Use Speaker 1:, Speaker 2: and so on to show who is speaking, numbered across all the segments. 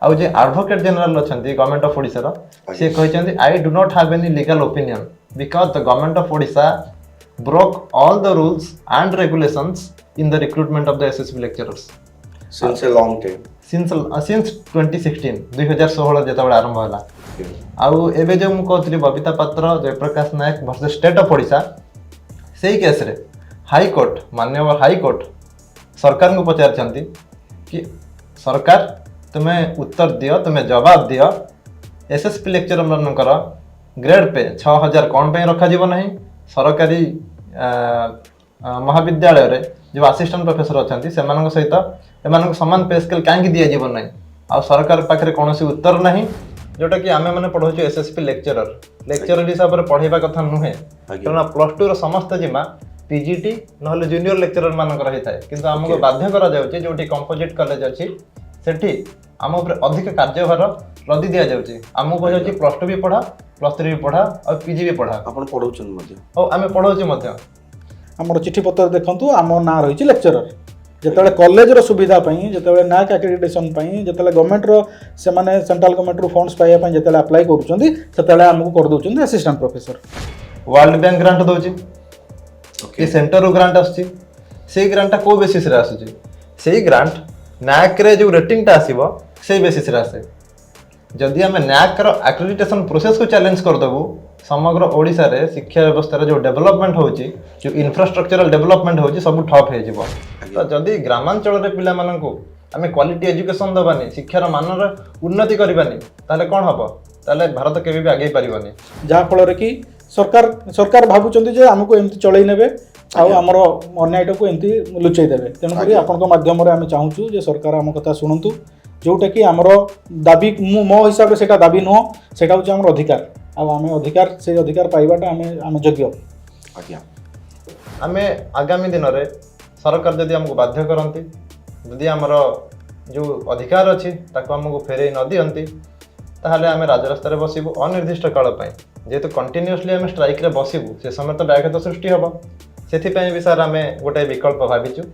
Speaker 1: आउ जे advocate general अछंती गवर्नमेंट ऑफ ओडिशा रो से कहचंती I do not have any legal opinion because the government of Odisha broke all the rules and regulations in the recruitment of the SSB lecturers
Speaker 2: since a long time
Speaker 1: since 2016 2016 जेतबे आरंभ होला आउ एबे जो मु कहतली बबिता पात्र Jayaprakash Nayak versus State of Odisha सेही case रे high court माननीय हाई कोर्ट सरकार को पचारछंती कि सरकार तुमे उत्तर दियो तुमे जवाब दियो एसएसपी लेक्चरर मानकर ग्रेड पे 6000 कोन पे रखा जीव नहीं सरकारी महाविद्यालय रे जो असिस्टेंट प्रोफेसर अछंती सेमानक सहित एमानक समान पे स्केल काहे दिया जीव नहीं आ सरकार पाखरे कोनोसी उत्तर नहीं जोटा कि आमे माने पढौछु एसएसपी लेक्चरर हिसाब रे पढेबा कथा नुहे कारण प्लस 2 रो समस्त जिमा पीजीटी नहले जूनियर लेक्चरर मानक रही थाए किंतु हमको बाध्य करा जाउची जोटी कंपोजिट कॉलेज अछि सेठी आम ऊपर अधिक कार्यभार लदी दिया जाउची हमको कह जाउची प्लस 2 भी पढा प्लस 3 भी पढा और पीजी भी पढा
Speaker 2: आपण पढौछन मध्ये
Speaker 1: ओ आमे पढौची मध्ये
Speaker 3: हमर चिठी पत्र देखंतु आम ना रहिछि लेक्चरर जेतेबेले कॉलेज रो सुविधा पई जेतेबेले नाक एक्रेडिटेशन पई जेतेबेले गवर्नमेंट रो से माने सेंट्रल गवर्नमेंट रो फंड्स पाइया पई जेतेबेले अप्लाई करूछंती सेतेबेले हमको कर दोछंती assistant professor
Speaker 1: World Bank grant दोची ओके सेंटर रो ग्रांट आछि सेही ग्रांट को बेसिस रे आछि सेही ग्रांट नाक रे जो रेटिंग ता आसीबो सेही बेसिस रे आसे जदि आम न्याक एक्रेडिटेशन प्रोसेस को चैलेंज कर देबू समग्र ओडिशा रे शिक्षा व्यवस्था रे जो डेवलपमेंट होची जो इंफ्रास्ट्रक्चरल डेवलपमेंट होची सब ठप हे जिवो तो जदि ग्रामांचल रे पिला माननकू आमे क्वालिटी एजुकेशन दबानी शिक्षार मान रे उन्नति करबानी ताले कोन हबो ताले भारत केबे भी आगे परिबानी
Speaker 3: जा फल रे कि सरकार भाबुचंती जे हमको एमती चलै नेबे आ हमर अन्यायटा को एमती लुचै देबे तेनु करी आपन को माध्यम रे आमे चाहूछु जे सरकार हम कथा सुनंतु जोटा कि आमर दाबी मो हिसाब से सेटा दाबी नुह सेटा होची हमर अधिकार आमे अधिकार से अधिकार पाइबाटा आमे योग्य
Speaker 2: आज्ञा
Speaker 1: आमे आगामी दिन रे सरकार जदि हमको बाध्य करंती जदि हमर जो अधिकार अछि ताको हमको फेरे न दियंती ताहले आमे राजरास्ता रे बसिबु अनिर्दिष्ट काल पय जेतु कंटिन्यूअसली आमे स्ट्राइक रे बसिबु से समय तो व्याघात सृष्टि हबो सेथि पय भी सर आमे गोटे विकल्प भाबिचु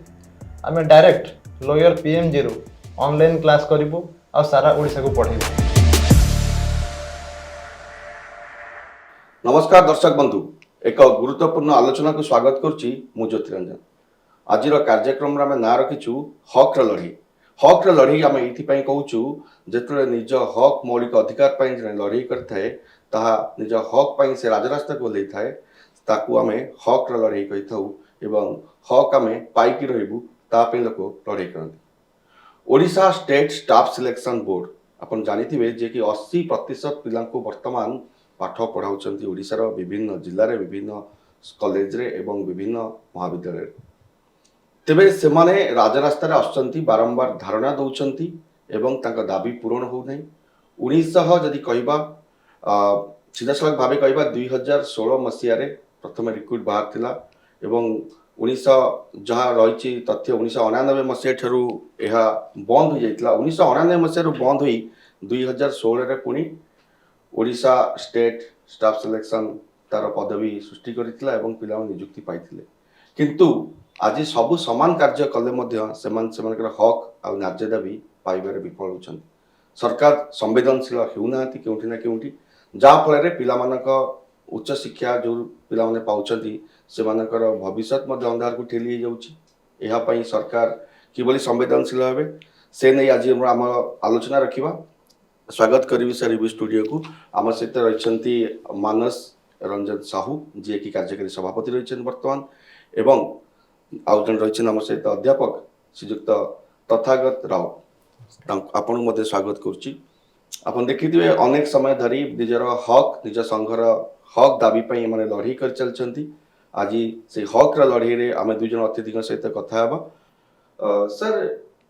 Speaker 1: आमे डायरेक्ट लोयर पीएमजी रु ऑनलाइन क्लास करिबु आ सारा ओडिसा को पढाइबु।
Speaker 2: नमस्कार दर्शक बंधु एक गुरुत्वपूर्ण आलोचना को स्वागत करुच्ची मु ज्योतिरंजन आज कार्यक्रम रे ना रखिछु हक र लड़ी हक र लड़ी आम ये कहूँ जिते निज हक मौलिक अधिकार लड़ी करए ताहा निज हक पाई से राजरास्ता को ले थाए ताकू आम हक र लड़ी कही था एवं हक आम पाइकी रहिबु तापे लोक लड़ाई करते Odisha State Staff Selection Board अपन जानिथिबे जे कि 80% पिला को वर्तमान पाठ पढ़ाउछंती ओडिशा रो विभिन्न जिल्ला रे विभिन्न कॉलेज रे एवं विभिन्न महाविद्यालय तेबे सेमाने राजरास्ता रे आछंती बारंबार धारणा दउछंती एवं तांका दाबी पूर्ण हो नै 1900 जदि कहबा सीधासलख भाबे कहबा 2016 मसिया रे प्रथम रिक्रूट बाहर थिला एवं 1900 जहाँ रही तथ्य 1999 मसीहा ठू यह बंद हो जाता 1999 मसीह बंद हुई 2016 रे पुणी ओडिशा स्टेट स्टाफ सिलेक्शन तार पदवी सृष्टि करथिला एवं पिला नियुक्ति पाइथिले किंतु आज सबु समान कार्य कले हक आ न्याय दाबी पाइबार विफल होछन सरकार संवेदनशील हेउनाती केउठी ना केउठी जा फल पिला उच्च शिक्षा जो पिला माने पाउछंती से मानकर भविष्यत मध्य अंधार को ठेली जाउची एहा पई सरकार किबली संवेदनशील हेबे से नै आज हम आलोचना रखिबा स्वागत करिवि सर रिव्यू स्टूडियो को आम सहित रहिछंती मानस रंजन साहू जे कि कार्यकारी सभापति रहिछन वर्तमान एवं आउ जन रहिछन आम सहित अध्यापक श्रीयुक्त तथागत राव आपन मध्ये स्वागत करूची अपन देखिथिबे अनेक समय धरी निजर हक निज संघर हक दाबी पई माने लड़ाई कर चलचंती आज से हक र लड़ाई रे आमे दुई जन अतिथि सहित कथा हेबा सर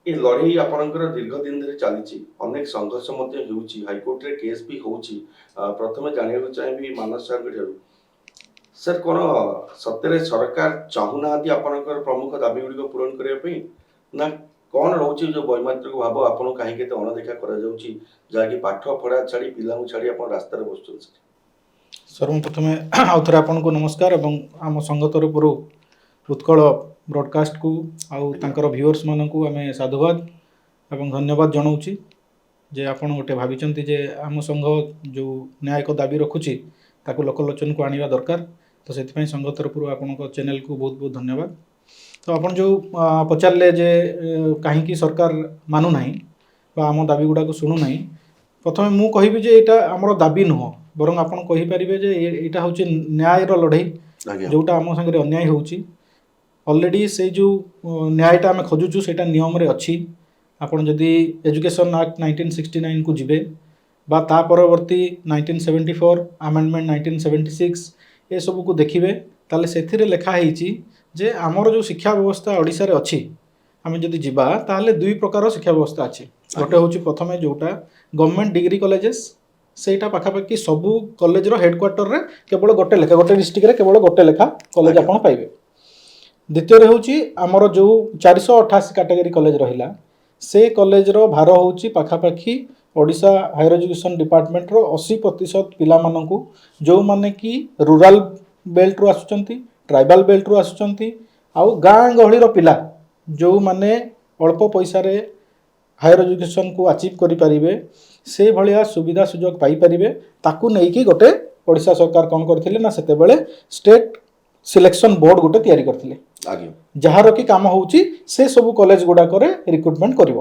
Speaker 2: ए लड़ाई आपनकर दीर्घ दिन धरि चलीची अनेक संघर्ष मध्ये हेउची हाई कोर्ट रे केस भी होउची प्रथमे जानिया चाहिबी मानस सर के सर कोन सत्यरे सरकार चाहुनाती आपनकर प्रमुख दाबी गुडी को पूर्ण करे पई ना कौन रोचे जो वैमात्रिक भाव आपन कहीं के अणदेखा करा जाउची जाकि पाठ पढ़ा छाड़ी पिला छाड़ी अपन रास्ता रे बसुन
Speaker 3: सर्व प्रथमे आउथरे आपन को नमस्कार एवं आम संघ तरफरु उत्कल ब्रॉडकास्ट को आउ तांकर व्यूअर्स मानन को आमे साधुवाद एवं धन्यवाद जनाउची ଯେ ଆପଣ ଗୋଟେ ଭାବିଛନ୍ତି ଯେ ଆମ ସଂଘ ଯେଉଁ ନ୍ୟାୟିକ ଦାବି ରଖୁଛି ତାକୁ ଲୋକଲୋଚନକୁ ଆଣିବା ଦରକାର। ତ ସେଥିପାଇଁ ସଂଘ ତରଫରୁ ଆପଣଙ୍କ ଚ୍ୟାନେଲକୁ ବହୁତ ବହୁତ ଧନ୍ୟବାଦ। ତ ଆପଣ ଯେଉଁ ପଚାରିଲେ ଯେ କାହିଁକି ସରକାର ମାନୁନାହିଁ ବା ଆମ ଦାବି ଗୁଡ଼ାକ ଶୁଣୁନାହିଁ, ପ୍ରଥମେ ମୁଁ କହିବି ଯେ ଏଇଟା ଆମର ଦାବି ନୁହଁ, ବରଂ ଆପଣ କହିପାରିବେ ଯେ ଏଇଟା ହେଉଛି ନ୍ୟାୟର ଲଢ଼େଇ,
Speaker 2: ଆଜ୍ଞା
Speaker 3: ଯେଉଁଟା ଆମ ସାଙ୍ଗରେ ଅନ୍ୟାୟ ହେଉଛି। ଅଲରେଡ଼ି ସେଇ ଯେଉଁ ନ୍ୟାୟଟା ଆମେ ଖୋଜୁଛୁ ସେଇଟା ନିୟମରେ ଅଛି। ଆପଣ ଯଦି ଏଜୁକେସନ୍ ଆକ୍ଟ 1969କୁ ଯିବେ ବା ତା ପରବର୍ତ୍ତୀ 1974 ଆମେଣ୍ଡମେଣ୍ଟ 1976 ଏସବୁକୁ ଦେଖିବେ, ତାହେଲେ ସେଥିରେ ଲେଖା ହେଇଛି ଯେ ଆମର ଯେଉଁ ଶିକ୍ଷା ବ୍ୟବସ୍ଥା ଓଡ଼ିଶାରେ ଅଛି, ଆମେ ଯଦି ଯିବା ତାହେଲେ ଦୁଇ ପ୍ରକାର ଶିକ୍ଷା ବ୍ୟବସ୍ଥା ଅଛି। ଗୋଟେ ହେଉଛି ପ୍ରଥମେ ଯେଉଁଟା ଗଭର୍ଣ୍ଣମେଣ୍ଟ ଡିଗ୍ରୀ କଲେଜେସ୍, ସେଇଟା ପାଖାପାଖି ସବୁ କଲେଜର ହେଡ଼କ୍ୱାର୍ଟରରେ କେବଳ ଗୋଟେ ଲେଖା, ଗୋଟେ ଡିଷ୍ଟ୍ରିକ୍ଟରେ କେବଳ ଗୋଟେ ଲେଖା କଲେଜ
Speaker 2: ଆଜ୍ଞା।
Speaker 3: ଆପଣ ପାଇବେ। ଦ୍ୱିତୀୟରେ ହେଉଛି ଆମର ଯେଉଁ 488 କାଟେଗୋରୀ କଲେଜ ରହିଲା, ସେ କଲେଜର ଭାର ହେଉଛି ପାଖାପାଖି ଓଡ଼ିଶା ହାୟର ଏଜୁକେସନ୍ ଡିପାର୍ଟମେଣ୍ଟର 80% ପିଲାମାନଙ୍କୁ, ଯେଉଁମାନେ କି ରୁରାଲ ବେଲ୍ଟରୁ ଆସୁଛନ୍ତି, ଟ୍ରାଇବାଲ ବେଲ୍ଟରୁ ଆସୁଛନ୍ତି, ଆଉ ଗାଁ ଗହଳିର ପିଲା ଯେଉଁମାନେ ଅଳ୍ପ ପଇସାରେ ହାୟର ଏଜୁକେସନ୍କୁ ଆଚିଭ୍ କରିପାରିବେ, ସେଭଳିଆ ସୁବିଧା ସୁଯୋଗ ପାଇପାରିବେ, ତାକୁ ନେଇକି ଗୋଟେ ଓଡ଼ିଶା ସରକାର କ'ଣ କରିଥିଲେ ନା ସେତେବେଳେ ଷ୍ଟେଟ୍ ସିଲେକ୍ସନ୍ ବୋର୍ଡ଼ ଗୋଟେ ତିଆରି କରିଥିଲେ,
Speaker 2: ଆଜ୍ଞା
Speaker 3: ଯାହାର କି କାମ ହେଉଛି ସେ ସବୁ କଲେଜ ଗୁଡ଼ାକରେ ରିକ୍ରୁଟମେଣ୍ଟ କରିବ।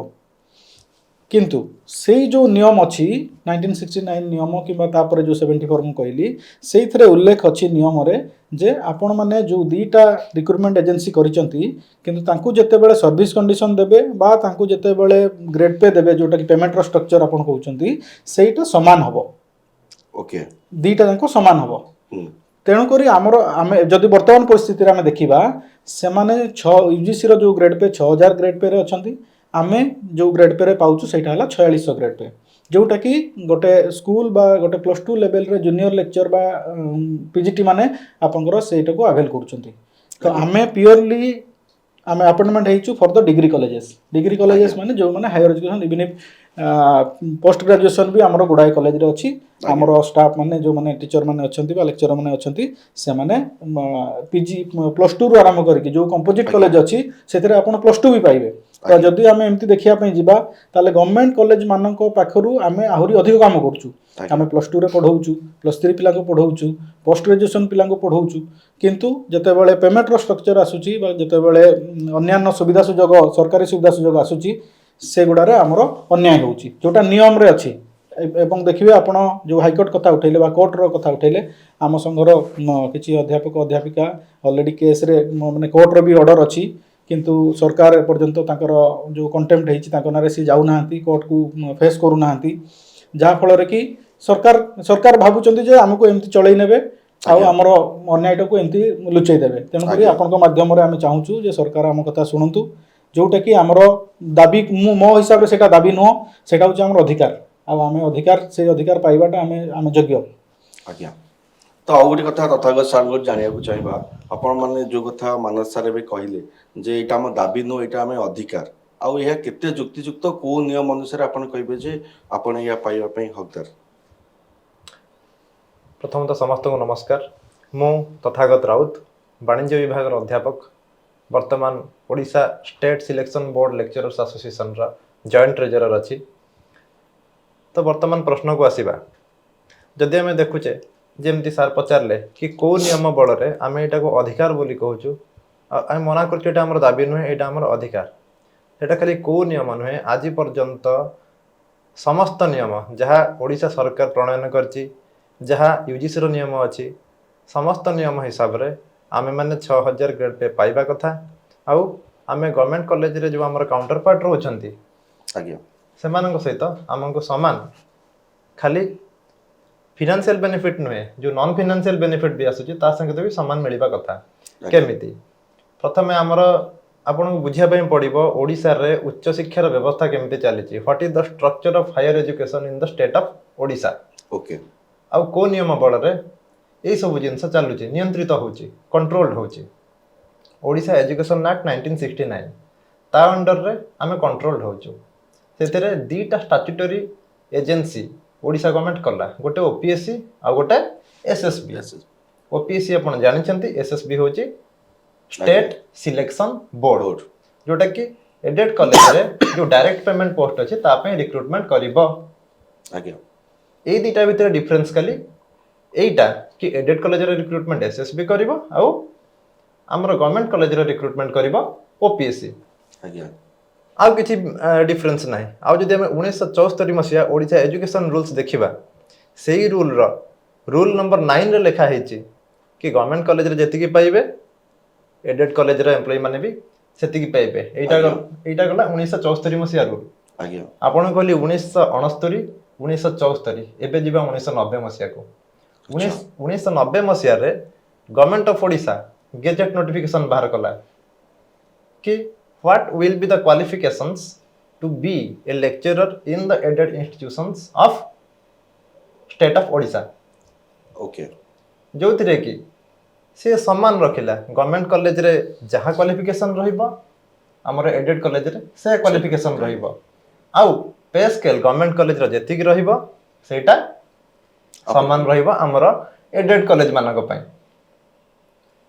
Speaker 3: କିନ୍ତୁ ସେଇ ଯେଉଁ ନିୟମ ଅଛି 1969 ନିୟମ କିମ୍ବା ତାପରେ ଯେଉଁ 74 ମୁଁ କହିଲି, ସେଇଥିରେ ଉଲ୍ଲେଖ ଅଛି ନିୟମରେ ଯେ ଆପଣମାନେ ଯେଉଁ ଦୁଇଟା ରିକ୍ରୁଟମେଣ୍ଟ ଏଜେନ୍ସି କରିଛନ୍ତି, କିନ୍ତୁ ତାଙ୍କୁ ଯେତେବେଳେ ସର୍ଭିସ୍ କଣ୍ଡିସନ୍ ଦେବେ ବା ତାଙ୍କୁ ଯେତେବେଳେ ଗ୍ରେଡ୍ ପେ ଦେବେ, ଯେଉଁଟାକି ପେମେଣ୍ଟର ଷ୍ଟ୍ରକ୍ଚର ଆପଣ କହୁଛନ୍ତି, ସେଇଟା ସମାନ ହେବ,
Speaker 2: ଓକେ
Speaker 3: ଦୁଇଟା ଯାକ ସମାନ ହେବ।
Speaker 2: ହୁଁ
Speaker 3: ତେଣୁକରି ଆମେ ଯଦି ବର୍ତ୍ତମାନ ପରିସ୍ଥିତିରେ ଆମେ ଦେଖିବା, ସେମାନେ ୟୁଜିସିର ଯେଉଁ ଗ୍ରେଡ୍ ପେ 6000 ଗ୍ରେଡ୍ ପେରେ ଅଛନ୍ତି, ଆମେ ଯେଉଁ ଗ୍ରେଡ୍ ପେରେ ପାଉଛୁ ସେଇଟା ହେଲା 4600 ଗ୍ରେଡ୍ ପେ, ଯେଉଁଟାକି ଗୋଟେ ସ୍କୁଲ ବା ଗୋଟେ +2 ଲେଭେଲରେ ଜୁନିୟର ଲେକ୍ଚର ବା ପିଜିଟି ମାନେ ଆପଣଙ୍କର ସେଇଟାକୁ ଆଭେଲ୍ କରୁଛନ୍ତି। ତ ଆମେ ପିଓରଲି ଆମେ ଆପଏଣ୍ଟମେଣ୍ଟ ହେଇଛୁ for the degree colleges. Degree colleges ମାନେ ଯେଉଁମାନେ higher education even post graduation ବି ଆମର ଗୁଡ଼ାଏ କଲେଜରେ ଅଛି। ଆମର ଷ୍ଟାଫ୍ ମାନେ ଯେଉଁମାନେ ଟିଚର ମାନେ ଅଛନ୍ତି ବା ଲେକ୍ଚର ମାନେ ଅଛନ୍ତି, ସେମାନେ ପିଜି +2ରୁ ଆରମ୍ଭ କରିକି ଯେଉଁ କମ୍ପୋଜିଟ୍ କଲେଜ ଅଛି ସେଥିରେ ଆପଣ +2 ବି ପାଇବେ। ତ ଯଦି ଆମେ ଏମିତି ଦେଖିବା ପାଇଁ ଯିବା, ତାହେଲେ ଗଭର୍ଣ୍ଣମେଣ୍ଟ କଲେଜ ମାନଙ୍କ ପାଖରୁ ଆମେ ଆହୁରି ଅଧିକ କାମ କରୁଛୁ। ଆମେ +2ରେ ପଢ଼ଉଛୁ, +3 ପିଲାଙ୍କୁ ପଢ଼ଉଛୁ, ପୋଷ୍ଟ ଗ୍ରାଜୁଏସନ୍ ପିଲାଙ୍କୁ ପଢ଼ଉଛୁ, କିନ୍ତୁ ଯେତେବେଳେ ପେମେଣ୍ଟର ଷ୍ଟ୍ରକ୍ଚର ଆସୁଛି ବା ଯେତେବେଳେ ଅନ୍ୟାନ୍ୟ ସୁବିଧା ସୁଯୋଗ, ସରକାରୀ ସୁବିଧା ସୁଯୋଗ ଆସୁଛି, ସେଗୁଡ଼ାରେ ଆମର ଅନ୍ୟାୟ ହେଉଛି, ଯେଉଁଟା ନିୟମରେ ଅଛି। ଏବଂ ଦେଖିବେ ଆପଣ ଯେଉଁ ହାଇକୋର୍ଟ କଥା ଉଠେଇଲେ ବା କୋର୍ଟର କଥା ଉଠେଇଲେ, ଆମ ସଂଘର କିଛି ଅଧ୍ୟାପକ ଅଧ୍ୟାପିକା ଅଲରେଡ଼ି କେସ୍ରେ ମାନେ କୋର୍ଟର ବି ଅର୍ଡ଼ର ଅଛି, କିନ୍ତୁ ସରକାର ଏପର୍ଯ୍ୟନ୍ତ ତାଙ୍କର ଯେଉଁ କଣ୍ଟେମ୍ପ୍ଟ ହେଇଛି ତାଙ୍କ ନାଁରେ ସେ ଯାଉନାହାନ୍ତି, କୋର୍ଟକୁ ଫେସ୍ କରୁନାହାନ୍ତି, ଯାହାଫଳରେ କି ସରକାର ଭାବୁଛନ୍ତି ଯେ ଆମକୁ ଏମିତି ଚଳେଇ ନେବେ ଆଉ ଆମର ଅନ୍ୟାୟଟାକୁ ଏମିତି ଲୁଚେଇ ଦେବେ। ତେଣୁକରି ଆପଣଙ୍କ ମାଧ୍ୟମରେ ଆମେ ଚାହୁଁଛୁ ଯେ ସରକାର ଆମ କଥା ଶୁଣନ୍ତୁ, ଯେଉଁଟାକି ଆମର ଦାବି, ମୋ ହିସାବରେ ସେଇଟା ଦାବି ନୁହଁ, ସେଇଟା ହେଉଛି ଆମର ଅଧିକାର, ଆଉ ଆମେ ସେଇ ଅଧିକାର ପାଇବାଟା ଆମେ ଯୋଗ୍ୟ।
Speaker 2: ଆଜ୍ଞା। ତ ଆଉ ଗୋଟେ କଥା ତଥାଗତ ସାର୍ଙ୍କୁ ଜାଣିବାକୁ ଚାହିଁବା, ଆପଣମାନେ ଯେଉଁ କଥା ମାନସ ସାର୍ ଏବେ କହିଲେ ଯେ ଏଇଟା ଆମ ଦାବି ନୁହଁ, ଏଇଟା ଆମେ ଅଧିକାର, ଆଉ ଏହା କେତେ ଯୁକ୍ତିଯୁକ୍ତ, କୋଉ ନିୟମ ଅନୁସାରେ ଆପଣ କହିବେ ଯେ ଆପଣ ଏହା ପାଇବା ପାଇଁ ହକଦାର?
Speaker 1: ପ୍ରଥମତଃ ସମସ୍ତଙ୍କୁ ନମସ୍କାର। ମୁଁ ତଥାଗତ ରାଉତ, ବାଣିଜ୍ୟ ବିଭାଗର ଅଧ୍ୟାପକ, ବର୍ତ୍ତମାନ ଓଡ଼ିଶା ଷ୍ଟେଟ୍ ସିଲେକ୍ସନ୍ ବୋର୍ଡ଼ ଲେକ୍ଚରର୍ସ ଆସୋସିଏସନ୍ର ଜଏଣ୍ଟ ଟ୍ରେଜରର ଅଛି। ତ ବର୍ତ୍ତମାନ ପ୍ରଶ୍ନକୁ ଆସିବା, ଯଦି ଆମେ ଦେଖୁଛେ ଯେମିତି ସାର୍ ପଚାରିଲେ କି କେଉଁ ନିୟମ ବଳରେ ଆମେ ଏଇଟାକୁ ଅଧିକାର ବୋଲି କହୁଛୁ, ଆମେ ମନା କରୁଛୁ ଏଇଟା ଆମର ଦାବି ନୁହେଁ, ଏଇଟା ଆମର ଅଧିକାର। ସେଇଟା ଖାଲି କେଉଁ ନିୟମ ନୁହେଁ, ଆଜି ପର୍ଯ୍ୟନ୍ତ ସମସ୍ତ ନିୟମ ଯାହା ଓଡ଼ିଶା ସରକାର ପ୍ରଣୟନ କରିଛି, ଯାହା ୟୁଜିସିର ନିୟମ ଅଛି, ସମସ୍ତ ନିୟମ ହିସାବରେ ଆମେମାନେ 6000 ଗ୍ରେଡ୍ ପେ ପାଇବା କଥା। ଆଉ ଆମେ ଗଭର୍ଣ୍ଣମେଣ୍ଟ କଲେଜରେ ଯେଉଁ ଆମର କାଉଣ୍ଟର ପାର୍ଟ ରହୁଛନ୍ତି,
Speaker 2: ଆଜ୍ଞା,
Speaker 1: ସେମାନଙ୍କ ସହିତ ଆମକୁ ସମାନ, ଖାଲି ଫିନାନ୍ସିଆଲ ବେନିଫିଟ୍ ନୁହେଁ, ଯେଉଁ ନନ୍ ଫିନାନ୍ସିଆଲ ବେନିଫିଟ୍ ବି ଆସୁଛି ତା ସହିତ ବି ସମାନ ମିଳିବା କଥା। କେମିତି? ପ୍ରଥମେ ଆମର ଆପଣଙ୍କୁ ବୁଝିବା ପାଇଁ ପଡ଼ିବ ଓଡ଼ିଶାରେ ଉଚ୍ଚଶିକ୍ଷାର ବ୍ୟବସ୍ଥା କେମିତି ଚାଲିଛି, what is the structure of higher education in the state of Odisha.
Speaker 2: Okay.
Speaker 1: ଆଉ କେଉଁ ନିୟମ ବଳରେ ଏଇସବୁ ଜିନିଷ ଚାଲୁଛି, ନିୟନ୍ତ୍ରିତ ହେଉଛି, କଣ୍ଟ୍ରୋଲ୍ଡ ହେଉଛି। ଓଡ଼ିଶା ଏଜୁକେସନ୍ ଆକ୍ଟ 1969 ତା ଅଣ୍ଡରରେ ଆମେ କଣ୍ଟ୍ରୋଲ୍ଡ ହେଉଛୁ। ସେଥିରେ ଦୁଇଟା ଷ୍ଟାଚ୍ୟୁଟରୀ ଏଜେନ୍ସି ଓଡ଼ିଶା ଗଭର୍ଣ୍ଣମେଣ୍ଟ କଲା, ଗୋଟେ OPSC ଆଉ ଗୋଟେ SSB। OPSC ଆପଣ ଜାଣିଛନ୍ତି, SSB ହେଉଛି ଷ୍ଟେଟ୍ ସିଲେକ୍ସନ୍ ବୋର୍ଡ଼, ଯେଉଁଟାକି एडेड कॉलेज रे जो डायरेक्ट पेमेंट पोस्ट अछि ता पे रिक्रूटमेंट करिवो
Speaker 2: आज्ञा
Speaker 1: ए दुटा भितर डिफरेंस खाली एटा कि एडेड कॉलेज रे रिक्रूटमेंट एसएसबी करिवो आउ हमर गवर्नमेंट कॉलेज रे रिक्रूटमेंट करिवो ओपीएससी
Speaker 2: आज्ञा
Speaker 1: आउ किछि डिफरेंस नाही आउ जदि हम 1974 मसिया ओडिसा एजुकेशन रूल्स देखिबा सेही रूल नंबर 9 रे लिखा हेछि कि गवर्नमेंट कॉलेज रे जेतिकी पाइबे एडेड कॉलेज रे एम्प्लॉय माने भी सेतिकी पाइबे एटा गला 1974 मसिया रूल
Speaker 2: आज्ञा
Speaker 1: आपण कहली 1969 1974 एबे जिबा 1990 मसिया को 1990 मसिया रे government of Odisha gazette notification बाहर कला कि what will be the qualifications to be a lecturer in the aided institutions of state of Odisha
Speaker 2: okay
Speaker 1: जो थिरे कि से सम्मान रखिला गवर्नमेंट कॉलेज रे जहा क्वालिफिकेशन रहिबो हमर एडेड कॉलेज रे से क्वालिफिकेशन रहिबो आउ पे स्केल गवर्नमेंट कॉलेज रे जेति कि रहिबो सेटा सम्मान रहिबो हमर एडेड कॉलेज मानक पय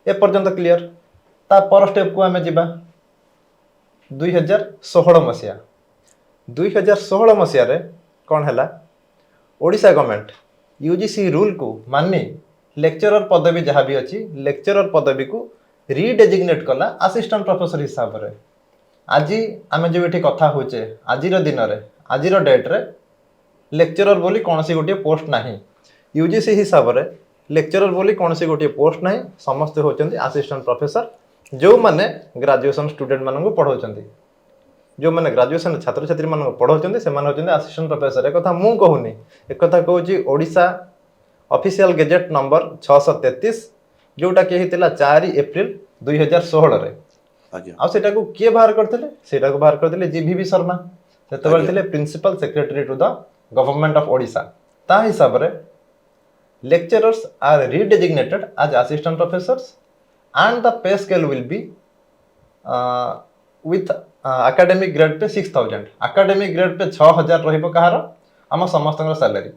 Speaker 1: ए पर्यंत क्लियर ता पर स्टेप को हमें जिबा 2016 मसिया 2016 मसिया रे कौन हैला ओडिशा गवर्नमेंट यूजीसी रूल को मानी लेक्चरर पदवी जहाँ भी अच्छी लेक्चरर पदवी को रिडेजिग्नेट कला असिस्टेंट प्रोफेसर हिसाब रे आज आम जो ये कथा होचे आजिर दिन रे आजिर डेट रे लेक्चरर बोली कौन सी गोटे पोस्ट नहीं यूजीसी हिसाब रे लेक्चरर बोली कौन सी गोटे पोस्ट नहीं समस्ते होचंदी असिस्टेंट प्रोफेसर जो माने ग्रेजुएशन स्टूडेंट मानन को पढ़ाउचंदी जो माने ग्रेजुएशन छात्र छात्री मानन को पढ़ाउचंदी से माने होचंदी असिस्टेंट प्रोफेसर एक कथा मु कहूनी एक कथा कहूची ओडिशा ऑफिशियल गेजेट नंबर 633 जोटा के हितला 4 एप्रिल 2016 रे
Speaker 2: आज्ञा
Speaker 1: आ सेटा को के बाहर करथिले सेटा को बाहर करथिले जीवीवी शर्मा सेतबेल थिले principal secretary to the government of Odisha ता हिसाब रे lecturers are redesignated as assistant professors and the pay scale will be with academic grade पे 6000 academic grade पे 6000 रहिबो कहार हम समस्तଙ୍କର सैलरी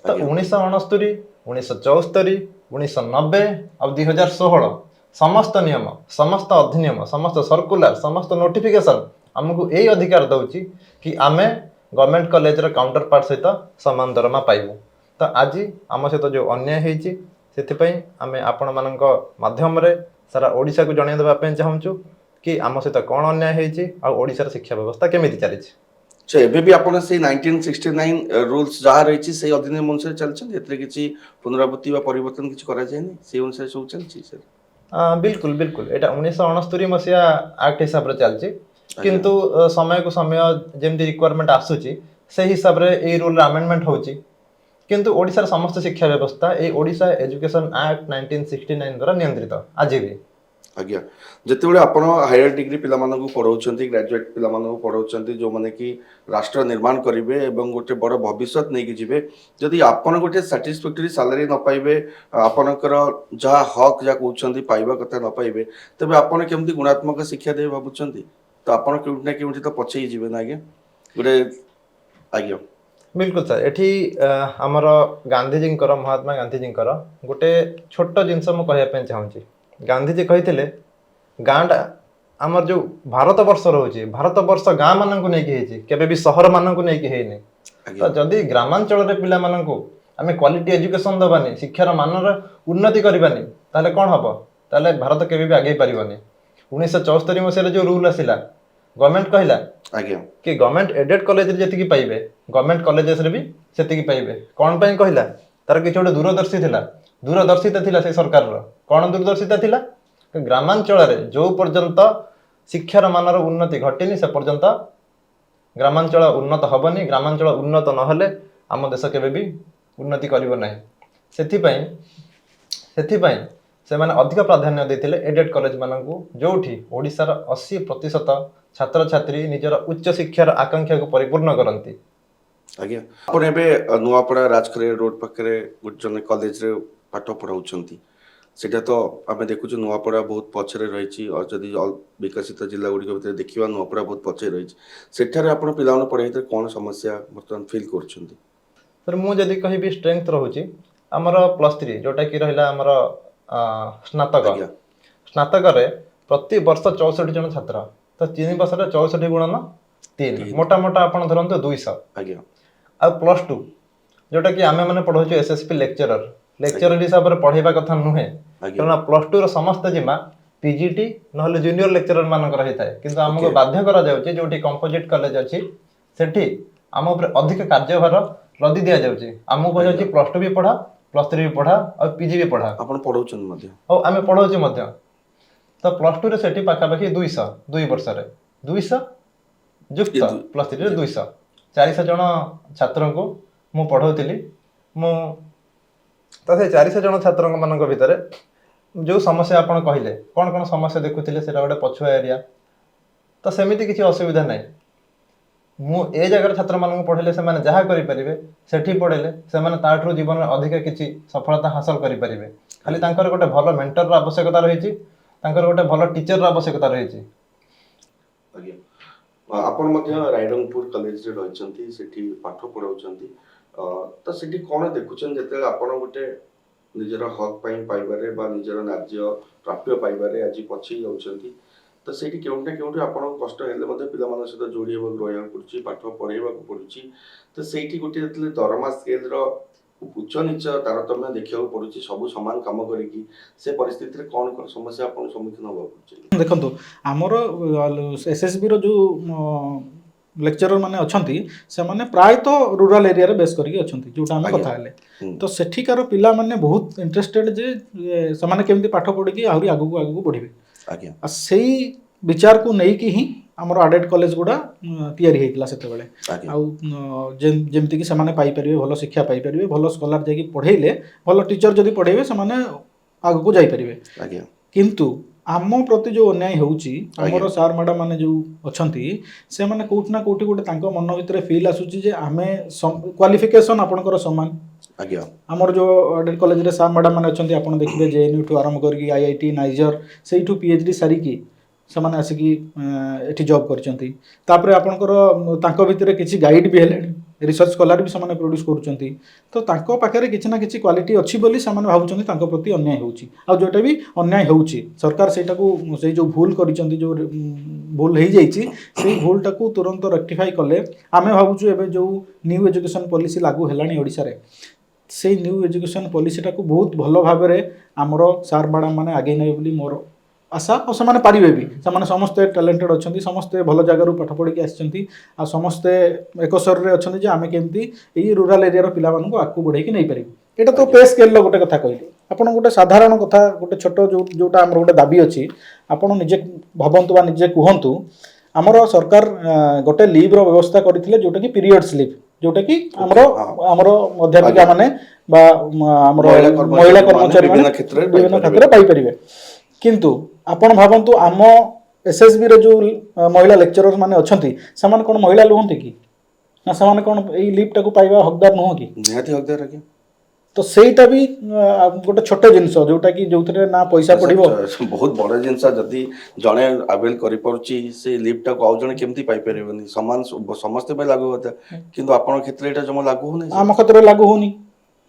Speaker 1: तो 1969 1974 1990 और 2016 समस्त नियम समस्त अधिनियम समस्त सर्कुलर समस्त नोटिफिकेशन हमको यही अधिकार दउची कि आमे गवर्नमेंट कॉलेज रे काउंटर पार्ट सहित समान दरमा पाइबो तो आज आम सहित जो अन्याय हेची सेथिपई आमे आपण मानक माध्यम रे सारा ओडिशा को जणै देबा पे चाहूछु कि आम सहित कोन अन्याय हेची आ ओडिसा शिक्षा व्यवस्था केमिति चली छै
Speaker 2: अच्छा एबे भी आपण से 1969 रूल्स जहा रही छी से अधिनियम अनुसार चलछन एतरे किछि पुनरावृत्ति वा परिवर्तन किछि करा जाय नै से अनुसार सब चलछि सर
Speaker 1: बिल्कुल बिल्कुल एटा 1969 मसिया एक्ट हिसाब रे चलछि किंतु समय को समय जेमति रिक्वायरमेंट आसुची से हिसाब रे ए रूल अमेंडमेंट होची किंतु ओडिसा समस्त शिक्षा व्यवस्था ए ओडिसा एजुकेशन एक्ट 1969 द्वारा नियंत्रित आज भी
Speaker 2: आज्ञा जेतेबेले आपण हायर डिग्री पिला मानन को पढाउछंती ग्रेजुएट पिला मानन को पढाउछंती जो माने कि राष्ट्र निर्माण करिवे एवं गोटे बड़ भविष्यत नै कि जिवे जदि आपण गोटे सैटिस्फैक्टरी सैलरी न पाइबे आपनकर जहा हक जा कहउछंती पाइबा कथा न पाइबे तबे आपण केमति गुणात्मक शिक्षा दे भाबुछंती तो आपण केउटना केउटि तो पछई जिवे ना आज्ञा गोटे आज्ञा
Speaker 1: बिल्कुल सर एठी हमर गांधीजी महात्मा गांधीजी गोटे छोट जिनस मु कहया पे चाहूची गांधीजी कहिथिले गांडा हमर जो भारत वर्ष रहउची भारत वर्ष गां मानन को नै कि हेची केबे भी शहर मानन को नै कि हेनी तो जदी ग्रामांचल रे पिला मानन को हमें क्वालिटी एजुकेशन दबानी शिक्षार मानर उन्नति करबानी ताले कोन हबो ताले भारत केबे भी आगे परिबनी 1974 मसिया जो रूल आसिला गवर्नमेंट कहला
Speaker 2: आज्ञा कि
Speaker 1: गवर्नमेंट एडेड कॉलेज रे जेतिकी पाइबे गवर्नमेंट कॉलेजेस रे भी सेतिकी पाइबे कोन पय कहला तार कि छोटे दूरदर्शिता थिला से सरकार रो कोन दूरदर्शिता थिला ग्रामांचल रे जो पर्यंत शिक्षार मानर उन्नति घटिनी से पर्यंत ग्रामांचल उन्नत हबनी ग्रामांचल उन्नत न हले हम देश केबे भी उन्नति करिवो नै सेथिपई से माने अधिक प्राधान्य देथिले एडेड कॉलेज मानकू जोठी ओडिसा रो 80% छात्र छात्री निजर उच्च शिक्षार आकांक्षा को परिपूर्ण करंती
Speaker 2: आज्ञा आपण एबे नुआपड़ा राजखरे रोड पाखरे गुजने कॉलेज रे पाठ पढाउछंती सेटा तो आमे देखुछु नुआपड़ा बहुत पछरे रहिछि और जदी विकसित जिल्ला गुडी के भीतर देखिबा नुआपड़ा बहुत पछरे रहिछि सेठारे आपण पिलाउन पढाइते कोन समस्या वर्तमान फील करछंती
Speaker 1: सर मु जदी कहिबी स्ट्रेंथ रहउछि हमर +3 जोटा कि रहिला हमर स्नातक रे प्रति वर्ष 64 जन छात्र तो 3 ବର୍ଷରେ 64 ଗୁଣନ 3 मोटा मोटा आपण धरंतु 200
Speaker 2: आज्ञा
Speaker 1: आ +2 जोटा कि आमे माने पढौछु एसएसपी लेक्चरर हिसाब रे पढेबा कथा नुहे कारण +2 रो समस्त जिमा पीजीटी नहले जूनियर लेक्चरर मानकर हेताय किंतु हमको बाध्य करा जाउची जोटी कंपोजिट कॉलेज अछि सेठी हम ऊपर अधिक कार्यभार लदी दिया जाउची हमको कह जाउची +2 भी पढा +3 भी पढा और पीजी भी पढा
Speaker 2: आपण पढौछन मध्ये
Speaker 1: और आमे पढौची मध्ये तो +2 रे सेठी पाखा पाखी 200 2 वर्ष रे 200 युक्त +3 रे 200 400 जन छात्रन को मु पढौतिली मु तो से 400 जन छात्रन मानक भितरे जो समस्या आपण कहिले कोन कोन समस्या देखुथिले सेटा गोटे पछुआ एरिया तो सेमिति किछि असुविधा नै मु ए जगह छात्र मानक पढेले से माने जहा करि परिबे सेठी पढेले से माने ताठरो जीवन में अधिक किछि सफलता हासिल करि परिबे खाली तांकर गोटे भलो मेंटर रो आवश्यकता रहिछि तांकर गोटे भलो टीचर रो आवश्यकता रहिछि
Speaker 2: आज्ञा आपण मध्ये रायरंगपुर कॉलेज रे रहिसंती सेठी पाठ पढौचंती तो सेठी कोन देखुछन जते आपण गोटे निजर हक पाइबारे बा निजर राज्य प्राप्य पाइबारे आज पछी जाउछंती तो सेठी केउंटा केउंटा आपण कष्ट हेले मध्ये पिला मान सहित जोडी हेबो रहया पड़छि पाठ पढेबा को पड़छि तो सेठी गोटे जतले दरमा स्केल रो उच्च नीच तारतम्य देखिया पड़छि सब समान काम करिकी से परिस्थिति रे कोन कोन समस्या आपण सम्मुखीन होबा पड़छि
Speaker 3: देखंतु हमर एसएसबी रो जो लेक्चरर माने अछंती से माने प्राय तो रूरल एरिया रे बेस करके अछंती जोटा हम कथा हेले तो सेठीकार पिला माने बहुत इंटरेस्टेड जे से माने केमती पाठ पढी कि आहुरी आगु बढ़िबे आज्ञा आ सेही विचार को नै कि ही हमर एडेड कॉलेज गुडा तयारी हेतला सेते बेले आ जेमती कि से माने पाई परिबे भलो शिक्षा पाई परिबे भलो स्कॉलर जे कि पढेइले भलो टीचर जदी पढेइबे से माने आगु को जाई परिबे आज्ञा किंतु आम प्रति जो अन्याय होउची हमर सार मैडम माने जो अछंती से माने कोठ ना कोठी गोटे तांको मन भितर फील आसुची जे आमे क्वालिफिकेशन आपनकर समान आज्ञा हमर जो एडेड कॉलेज रे सार मैडम माने अछंती आपण देखिबे जेएनयू टू आरंभ करके आईआईटी नाइजर सेइठू पीएचडी सारी की समाने आसिकी एठी जॉब करचंती तापरे आपनकर तांको भितर किछि गाइड भी हेलेनी रिसर्च स्कॉलर भी समाने प्रोड्यूस करूचंती तो तांको पाखरे किछि ना किछि क्वालिटी अछि बोली समाने भाबुचंती तांको प्रति अन्याय होउची आ जोटा भी अन्याय होउची सरकार सेटा को से जो भूल करिचंती जो भूल हेइ जाईची से भूलटा को तुरंत रेक्टिफाई करले आमे भाबुचु एबे जो न्यू एजुकेशन पॉलिसी लागू हेलानी ओडिसा रे से न्यू एजुकेशन पॉलिसीटा को बहुत भलो भाबरे हमरो सार मैडम माने आगे नै बोली मोर आशा और से पारे भी से समस्ते टैलेंटेड अच्छा समस्ते भल जगार पाठ पढ़ी आसी आ समस्ते एक स्वर में अच्छा जे आम केमती रूराल एरिया पिला आगू बढ़े नहीं पारे यहाँ तो पे स्केल गोटे कथा कहली आपड़ गोटे साधारण कथा गोटे छोट जोटा आम गोटे दाबी अच्छी आपड़ निजे भावतु निजे कहतु आमर सरकार गोटे लीव रो व्यवस्था करते जोटा कि पीरियड्स लीव जोटा कि आमर अध्यापिका माने महिला कर्मचारी विभिन्न क्षेत्र में पाइपर किंतु आपण भावंतु आम एसएसबी रे जो महिला लेक्चरर माने अछंती समान कोन महिला लोहंती कि ना समान कोन एई लीव को पाइबा हकदार नहो कि
Speaker 2: निहाती हकदार आके
Speaker 3: तो सेटा भी गोटे छोट जिंस जोटा कि जोथरे ना पैसा पड़िबो
Speaker 2: बहुत बड़ जिंस जदी जणे अवेल करि पड़ची से लीव को आउ जणे केमती पाइ परिबनी समान समस्त पे लागू होता किंतु आपण क्षेत्र एटा जम लागू होनी
Speaker 3: आम क्षेत्र लागू होनी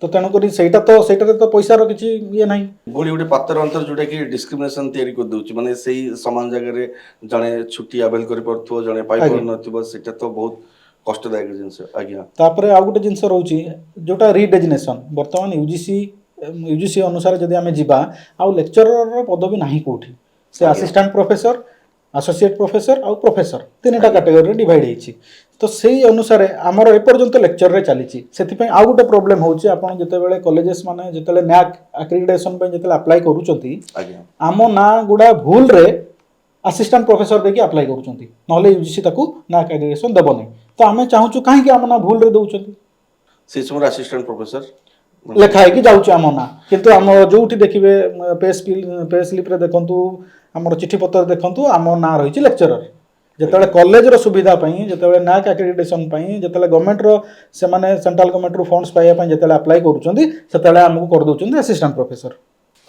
Speaker 3: तो तेणु करी सेटा तो पैसा रो किछि ये नाही
Speaker 2: बोली गोटे पात्र अंतर जोटा कि डिस्क्रिमिनेशन तयारी कर दउची माने सेही समान जगह रे जणे छुट्टी अवेल करि पड़थो जणे पाइ पर नथिबो सेटा तो बहुत कष्टदायक जिंस आज्ञा
Speaker 3: तापरे आ गोटे जिंस रहउची जोटा रीडेजिग्नेशन वर्तमान यूजीसी अनुसार जदी आमे जिबा आ लेक्चरर रो पदवी नाही कोठी से असिस्टेंट प्रोफेसर एसोसिएट प्रोफेसर और प्रोफेसर तीनटा कैटेगरी डिवाइड होईची तो सेही अनुसार आमर एपर्यंत लेक्चर रे चलीची सेति आ गोटे प्रॉब्लम होउची आपण जते बेले कॉलेजेस माने जते बेले नैक एक्रेडिटेशन पे जते अप्लाई करूचंती आम ना गुडा भूल रे असिस्टेंट प्रोफेसर देकी अप्लाई करूचंती नहले यूजीसी ताकू नैक एक्रेडिटेशन देबो नै तो आमे चाहूछु काहे कि आम ना भूल रे दउचंती
Speaker 2: से समर असिस्टेंट प्रोफेसर
Speaker 3: लेखा है कि जाउची आम ना किंतु आम जोठी देखिबे पे स्लिप रे देखंतु आमर चिठी पत्र देखंतु आम ना रहिची लेक्चरर जेतेले कॉलेज रो सुविधा पई जेतेले नैक एक्रेडिटेशन पई जेतेले गवर्नमेंट रो से माने सेंट्रल गवर्नमेंट रो फंड्स पाइया पई जेतेले अप्लाई करूचंती सेतेले हमकु कर दउचंती असिस्टेंट प्रोफेसर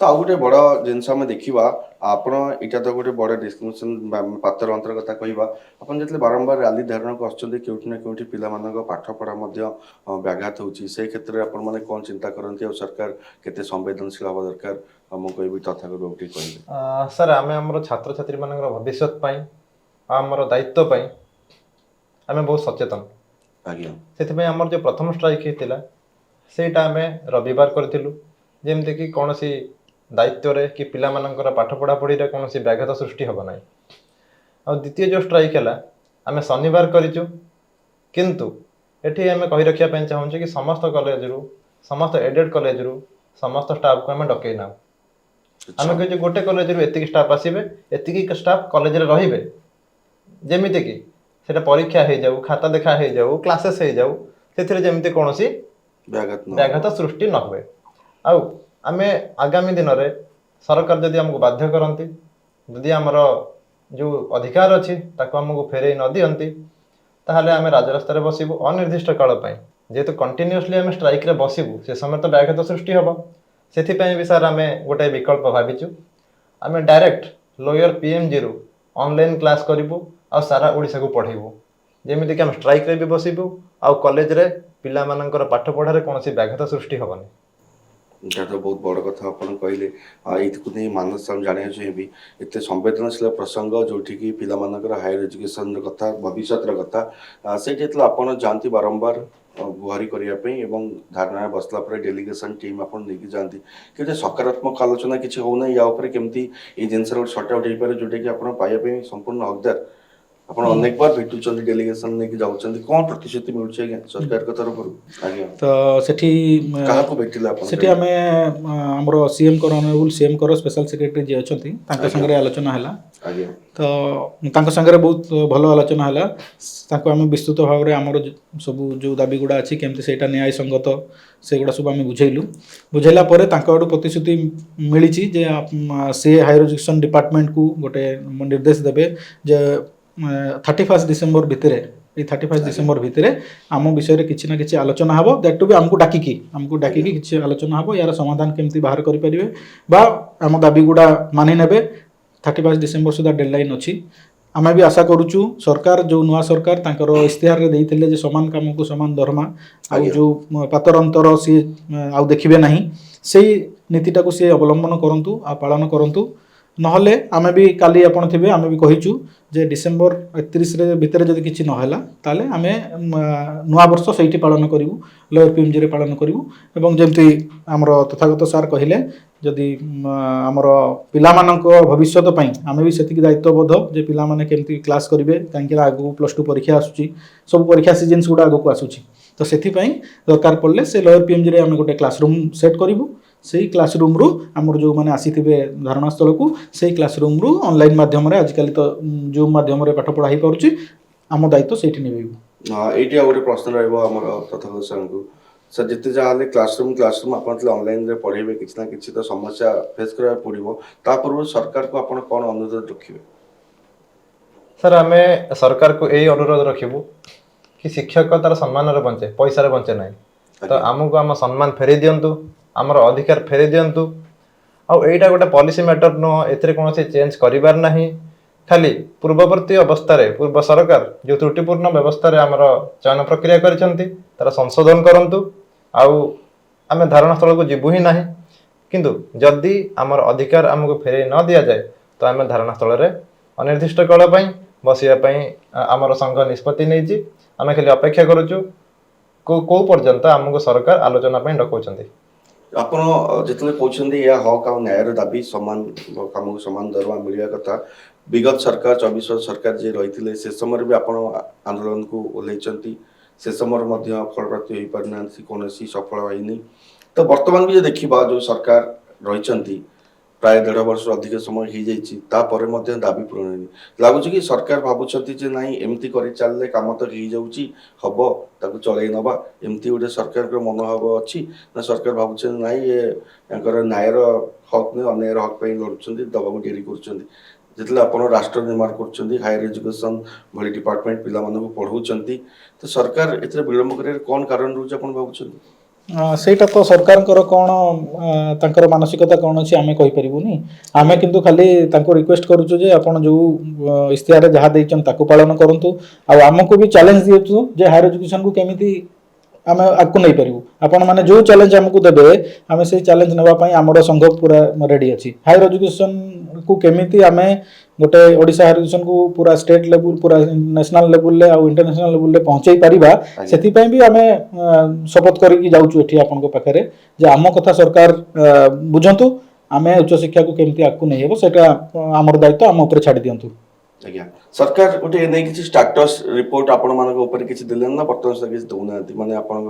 Speaker 2: तो आ गोटे बड़ जिनस आम देखा आपण इटा तो गोटे बड़ डिस्क्रिमिनेशन पात्र अंतर कथा कहवा आपन जेतले बारंबार रैली धारण को आछन केउठी ना केउठी पिला मानक पाठ पढ़ा मध्य व्याघात होउची से क्षेत्र रे आपण माने कोन चिंता करंती और सरकार केते संवेदनशील हवा दरकार हम कहबी तथा को ठीक कहबे
Speaker 1: सर आमे हमर छात्र छात्री मानकर भविष्य पई ଆମର ଦାୟିତ୍ୱ ପାଇଁ ଆମେ ବହୁତ ସଚେତନ।
Speaker 2: ଆଜ୍ଞା
Speaker 1: ସେଥିପାଇଁ ଆମର ଯେଉଁ ପ୍ରଥମ ଷ୍ଟ୍ରାଇକ୍ ହେଇଥିଲା ସେଇଟା ଆମେ ରବିବାର କରିଥିଲୁ, ଯେମିତିକି କୌଣସି ଦାୟିତ୍ୱରେ କି ପିଲାମାନଙ୍କର ପାଠ ପଢ଼ାପଢ଼ିରେ କୌଣସି ବ୍ୟାଘାତ ସୃଷ୍ଟି ହେବ ନାହିଁ। ଆଉ ଦ୍ୱିତୀୟ ଯେଉଁ ଷ୍ଟ୍ରାଇକ୍ ହେଲା ଆମେ ଶନିବାର କରିଛୁ, କିନ୍ତୁ ଏଠି ଆମେ କହି ରଖିବା ପାଇଁ ଚାହୁଁଛୁ କି ସମସ୍ତ କଲେଜରୁ, ସମସ୍ତ ଏଡେଡ୍ କଲେଜରୁ ସମସ୍ତ ଷ୍ଟାଫ୍କୁ ଆମେ ଡକେଇ ନାହୁଁ। ଆମେ କହିଛୁ ଗୋଟେ କଲେଜରୁ ଏତିକି ଷ୍ଟାଫ୍ ଆସିବେ, ଏତିକି ଷ୍ଟାଫ୍ କଲେଜରେ ରହିବେ, ଯେମିତିକି ସେଇଟା ପରୀକ୍ଷା ହେଇଯାଉ, ଖାତା ଦେଖା ହେଇଯାଉ, କ୍ଲାସେସ୍ ହେଇଯାଉ, ସେଥିରେ ଯେମିତି କୌଣସି ବ୍ୟାଘାତ ସୃଷ୍ଟି ନ ହୁଏ। ଆଉ ଆମେ ଆଗାମୀ ଦିନରେ ସରକାର ଯଦି ଆମକୁ ବାଧ୍ୟ କରନ୍ତି, ଯଦି ଆମର ଯେଉଁ ଅଧିକାର ଅଛି ତାକୁ ଆମକୁ ଫେରେଇ ନ ଦିଅନ୍ତି, ତାହେଲେ ଆମେ ରାଜରାସ୍ତାରେ ବସିବୁ ଅନିର୍ଦ୍ଦିଷ୍ଟ କାଳ ପାଇଁ। ଯେହେତୁ କଣ୍ଟିନ୍ୟୁଅସଲି ଆମେ ଷ୍ଟ୍ରାଇକ୍ରେ ବସିବୁ, ସେ ସମୟରେ ତ ବ୍ୟାଘାତ ସୃଷ୍ଟି ହେବ। ସେଥିପାଇଁ ବି ସାର୍ ଆମେ ଗୋଟେ ବିକଳ୍ପ ଭାବିଛୁ, ଆମେ ଡାଇରେକ୍ଟ ଲୋୟର PMGରୁ ଅନଲାଇନ୍ କ୍ଲାସ୍ କରିବୁ ଆଉ ସାରା ଓଡ଼ିଶାକୁ ପଢ଼େଇବୁ, ଯେମିତିକି ଆମେ ଷ୍ଟ୍ରାଇକ୍ରେ ବି ବସିବୁ ଆଉ କଲେଜରେ ପିଲାମାନଙ୍କର ପାଠ ପଢ଼ାରେ କୌଣସି ବ୍ୟାଘାତ ସୃଷ୍ଟି ହେବନି।
Speaker 2: ଏଇଟା ତ ବହୁତ ବଡ଼ କଥା ଆପଣ କହିଲେ। ଏଇଥିକୁ ନେଇ ମାନସ ସାର୍ ଜାଣିବାକୁ ଚାହିଁବି, ଏତେ ସମ୍ବେଦନଶୀଳ ପ୍ରସଙ୍ଗ ଯେଉଁଠିକି ପିଲାମାନଙ୍କର ହାୟର ଏଜୁକେସନର କଥା, ଭବିଷ୍ୟତର କଥା, ସେଇଠି ଯେତେବେଳେ ଆପଣ ଯାଆନ୍ତି ବାରମ୍ବାର ଗୁହାରି କରିବା ପାଇଁ ଏବଂ ଧାରଣାରେ ବସିଲା ପରେ ଡେଲିଗେସନ୍ ଟିମ୍ ଆପଣ ନେଇକି ଯାଆନ୍ତି, କିନ୍ତୁ ସକାରାତ୍ମକ ଆଲୋଚନା କିଛି ହେଉନାହିଁ ୟା ଉପରେ କେମିତି ଏଇ ଜିନିଷର ଗୋଟେ ସର୍ଟ ଆଉଟ୍ ହେଇପାରେ ଯେଉଁଟାକି ଆପଣ ପାଇବା ପାଇଁ ସମ୍ପୂର୍ଣ୍ଣ ହକଦାର। ଆପଣ ଅନେକ ବାର ଭେଟୁଛନ୍ତି, ଡେଲିଗେସନ୍ ନେଇକି ଯାଉଛନ୍ତି, କ'ଣ ପ୍ରତିଶ୍ରୁତି ମିଳୁଛି ଆଜ୍ଞା ସରକାରଙ୍କ ତରଫରୁ? ଆଜ୍ଞା
Speaker 3: ତ ସେଠି
Speaker 2: କାହାକୁ ଭେଟିଲେ ଆପଣ?
Speaker 3: ସେଠି ଆମେ ଆମର ସିଏମ୍ଙ୍କର ଅନରେବୁଲ୍ ସିଏମ୍ଙ୍କର ସ୍ପେଶାଲ ସେକ୍ରେଟାରୀ ଯିଏ ଅଛନ୍ତି ତାଙ୍କ ସାଙ୍ଗରେ ଆଲୋଚନା ହେଲା।
Speaker 2: ଆଜ୍ଞା
Speaker 3: ତ ତାଙ୍କ ସାଙ୍ଗରେ ବହୁତ ଭଲ ଆଲୋଚନା ହେଲା। ତାଙ୍କୁ ଆମେ ବିସ୍ତୃତ ଭାବରେ ଆମର ସବୁ ଯେଉଁ ଦାବି ଗୁଡ଼ା ଅଛି କେମିତି ସେଇଟା ନ୍ୟାୟ ସଙ୍ଗତ ସେଗୁଡ଼ା ସବୁ ଆମେ ବୁଝେଇଲା ପରେ ତାଙ୍କ ଆଡ଼ୁ ପ୍ରତିଶ୍ରୁତି ମିଳିଛି ଯେ ସେ ହାୟର ଏଜୁକେସନ୍ ଡିପାର୍ଟମେଣ୍ଟକୁ ଗୋଟେ ନିର୍ଦ୍ଦେଶ ଦେବେ ଯେ 31 ଡିସେମ୍ବର ଭିତରେ, ଏଇ 31 ଡିସେମ୍ବର ଭିତରେ ଆମ ବିଷୟରେ କିଛି ନା କିଛି ଆଲୋଚନା ହେବ। ଦ୍ୟାଟ୍ ଟୁ ବି ଆମକୁ ଡାକିକି କିଛି ଆଲୋଚନା ହେବ, ୟାର ସମାଧାନ କେମିତି ବାହାର କରିପାରିବେ ବା ଆମ ଦାବି ଗୁଡ଼ା ମାନି ନେବେ। 31 ଡିସେମ୍ବର ସୁଦ୍ଧା ଡେଡଲାଇନ୍ ଅଛି। ଆମେ ବି ଆଶା କରୁଛୁ ସରକାର, ଯେଉଁ ନୂଆ ସରକାର ତାଙ୍କର ଇସ୍ତିହାରରେ ଦେଇଥିଲେ ଯେ ସମାନ କାମକୁ ସମାନ ଦରମା, ଆଉ ଯେଉଁ ପାତର ଅନ୍ତର ସିଏ ଆଉ ଦେଖିବେ ନାହିଁ, ସେଇ ନୀତିଟାକୁ ସିଏ ଅବଲମ୍ବନ କରନ୍ତୁ ଆଉ ପାଳନ କରନ୍ତୁ। ନହେଲେ ଆମେ ବି କାଲି ଆପଣ ଥିବେ, ଆମେ ବି କହିଛୁ ଯେ ଡିସେମ୍ବର 31 ଭିତରେ ଯଦି କିଛି ନହେଲା ତାହେଲେ ଆମେ ନୂଆ ବର୍ଷ ସେଇଠି ପାଳନ କରିବୁ, ଲୋୟର PMGରେ ପାଳନ କରିବୁ। ଏବଂ ଯେମିତି ଆମର ତଥାଗତ ସାର୍ କହିଲେ, ଯଦି ଆମର ପିଲାମାନଙ୍କ ଭବିଷ୍ୟତ ପାଇଁ ଆମେ ବି ସେତିକି ଦାୟିତ୍ୱବୋଧ ଯେ ପିଲାମାନେ କେମିତି କ୍ଲାସ୍ କରିବେ, କାହିଁକିନା ଆଗକୁ +2 ପରୀକ୍ଷା ଆସୁଛି, ସବୁ ପରୀକ୍ଷା ସିଜନ୍ସ ଗୁଡ଼ା ଆଗକୁ ଆସୁଛି। ତ ସେଥିପାଇଁ ଦରକାର ପଡ଼ିଲେ ସେ ଲୋୟର PMGରେ ଆମେ ଗୋଟେ କ୍ଲାସରୁମ୍ ସେଟ୍ କରିବୁ। ସେଇ କ୍ଲାସରୁମ୍ରୁ ଆମର ଯେଉଁମାନେ ଆସିଥିବେ ଧାରଣାସ୍ଥଳକୁ, ସେଇ କ୍ଲାସରୁମ୍ରୁ ଅନଲାଇନ୍ ମାଧ୍ୟମରେ, ଆଜିକାଲି ତ ଜୁମ୍ ମାଧ୍ୟମରେ ପାଠ ପଢ଼ା ହେଇପାରୁଛି, ଆମ ଦାୟିତ୍ୱ ସେଇଠି ନେବେବୁ।
Speaker 2: ଏଇଠି ଆଉ ଗୋଟେ ପ୍ରଶ୍ନ ରହିବ ଆମର ତଥାଗତ ସାର୍ଙ୍କୁ। ସାର୍ ଯେତେ ଯାହା ହେଲେ କ୍ଲାସରୁମ୍ ଆପଣ ଯେତେବେଳେ ଅନଲାଇନ୍ରେ ପଢ଼େଇବେ କିଛି ନା କିଛି ତ ସମସ୍ୟା ଫେସ୍ କରିବାକୁ ପଡ଼ିବ, ତା ପୂର୍ବରୁ ସରକାରକୁ ଆପଣ କ'ଣ ଅନୁରୋଧ ରଖିବେ?
Speaker 1: ସାର୍ ଆମେ ସରକାରକୁ ଏଇ ଅନୁରୋଧ ରଖିବୁ କି ଶିକ୍ଷକ ତାର ସମ୍ମାନରେ ବଞ୍ଚେ, ପଇସାରେ ବଞ୍ଚେ ନାହିଁ। ତ ଆମକୁ ଆମ ସମ୍ମାନ ଫେରେଇ ଦିଅନ୍ତୁ, ଆମର ଅଧିକାର ଫେରେଇ ଦିଅନ୍ତୁ। ଆଉ ଏଇଟା ଗୋଟେ ପଲିସି ମ୍ୟାଟର ନୁହଁ, ଏଥିରେ କୌଣସି ଚେଞ୍ଜ କରିବାର ନାହିଁ। ଖାଲି ପୂର୍ବବର୍ତ୍ତୀ ଅବସ୍ଥାରେ ପୂର୍ବ ସରକାର ଯେଉଁ ତ୍ରୁଟିପୂର୍ଣ୍ଣ ବ୍ୟବସ୍ଥାରେ ଆମର ଚୟନ ପ୍ରକ୍ରିୟା କରିଛନ୍ତି ତାର ସଂଶୋଧନ କରନ୍ତୁ। ଆଉ ଆମେ ଧାରଣାସ୍ଥଳକୁ ଯିବୁ ହିଁ ନାହିଁ, କିନ୍ତୁ ଯଦି ଆମର ଅଧିକାର ଆମକୁ ଫେରେଇ ନ ଦିଆଯାଏ ତ ଆମେ ଧାରଣାସ୍ଥଳରେ ଅନିର୍ଦ୍ଦିଷ୍ଟ କାଳ ପାଇଁ ବସିବା ପାଇଁ ଆମର ସଂଘ ନିଷ୍ପତ୍ତି ନେଇଛି। ଆମେ ଖାଲି ଅପେକ୍ଷା କରୁଛୁ କୋଉ ପର୍ଯ୍ୟନ୍ତ ଆମକୁ ସରକାର ଆଲୋଚନା ପାଇଁ ଡକାଉଛନ୍ତି।
Speaker 2: ଆପଣ ଯେତେବେଳେ କହୁଛନ୍ତି ଏହା ହକ୍ ଆଉ ନ୍ୟାୟର ଦାବି, ସମାନ କାମକୁ ସମାନ ଦରମା ମିଳିବା କଥା, ବିଗତ ସରକାର 24 ବର୍ଷ ସରକାର ଯିଏ ରହିଥିଲେ ସେ ସମୟରେ ବି ଆପଣ ଆନ୍ଦୋଳନକୁ ଓହ୍ଲେଇଛନ୍ତି, ସେ ସମୟରେ ମଧ୍ୟ ଫଳପ୍ରାପ୍ତି ହୋଇପାରିନାହାନ୍ତି, କୌଣସି ସଫଳ ହୋଇନି। ତ ବର୍ତ୍ତମାନ ବି ଯଦି ଦେଖିବା ଯେଉଁ ସରକାର ରହିଛନ୍ତି ପ୍ରାୟ 1.5 ବର୍ଷରୁ ଅଧିକ ସମୟ ହେଇଯାଇଛି, ତାପରେ ମଧ୍ୟ ଦାବି ପୂରଣ ହେଇନି। ଲାଗୁଛି କି ସରକାର ଭାବୁଛନ୍ତି ଯେ ନାଇଁ ଏମିତି କରି ଚାଲିଲେ କାମ ତ ହେଇଯାଉଛି, ହବ, ତାକୁ ଚଳେଇ ନେବା, ଏମିତି ଗୋଟେ ସରକାରଙ୍କର ମନୋଭାବ ଅଛି? ନା ସରକାର ଭାବୁଛନ୍ତି ନାଇଁ ତାଙ୍କର ନ୍ୟାୟର ହକ୍ ନୁହେଁ ଅନ୍ୟାୟର ହକ୍ ପାଇଁ ଲଢ଼ୁଛନ୍ତି, ଦବାକୁ ଡେରି କରୁଛନ୍ତି? ଯେତେବେଳେ ଆପଣ ରାଷ୍ଟ୍ର ନିର୍ମାଣ କରୁଛନ୍ତି, ହାୟର ଏଜୁକେସନ୍ ଭଳି ଡିପାର୍ଟମେଣ୍ଟ ପିଲାମାନଙ୍କୁ ପଢ଼ାଉଛନ୍ତି, ତ ସରକାର ଏଥିରେ ବିଳମ୍ବ କରିବାର କ'ଣ କାରଣ ରହୁଛି ଆପଣ ଭାବୁଛନ୍ତି?
Speaker 3: ସେଇଟା ତ ସରକାରଙ୍କର କ'ଣ ତାଙ୍କର ମାନସିକତା କ'ଣ ଅଛି ଆମେ କହିପାରିବୁନି। ଆମେ କିନ୍ତୁ ଖାଲି ତାଙ୍କୁ ରିକ୍ୱେଷ୍ଟ କରୁଛୁ ଯେ ଆପଣ ଯେଉଁ ଇସ୍ତିହାରରେ ଯାହା ଦେଇଛନ୍ତି ତାକୁ ପାଳନ କରନ୍ତୁ, ଆଉ ଆମକୁ ବି ଚ୍ୟାଲେଞ୍ଜ ଦିଅନ୍ତୁ ଯେ ହାୟର ଏଜୁକେସନକୁ କେମିତି ଆମେ ଆଗକୁ ନେଇପାରିବୁ। ଆପଣମାନେ ଯେଉଁ ଚ୍ୟାଲେଞ୍ଜ ଆମକୁ ଦେବେ ଆମେ ସେଇ ଚ୍ୟାଲେଞ୍ଜ ନେବା ପାଇଁ ଆମର ସଂଘ ପୁରା ରେଡ଼ି ଅଛି। ହାୟର ଏଜୁକେସନକୁ କେମିତି ଆମେ गोटे ओडिशा हायर एजुकेशन को पूरा स्टेट लेवल पूरा नेशनल लेवल ले आउ इंटरनेशनल लेवल ले पहुंचाई पारिबा सेति पई भी आमे शपथ करिकी जाउछु एठी आपन को पाखरे जे आम कथा सरकार बुझंतु आमे उच्च शिक्षा को केमती आकु नै हेबो सेटा हमर दायित्व आम ऊपर छाडी दियंतु
Speaker 2: आज्ञा सरकार गोटे नहीं किसी स्टाटस रिपोर्ट आपण मान ऊपर किसी दिले ना बर्तमान सुधा किसी दौना माने आपण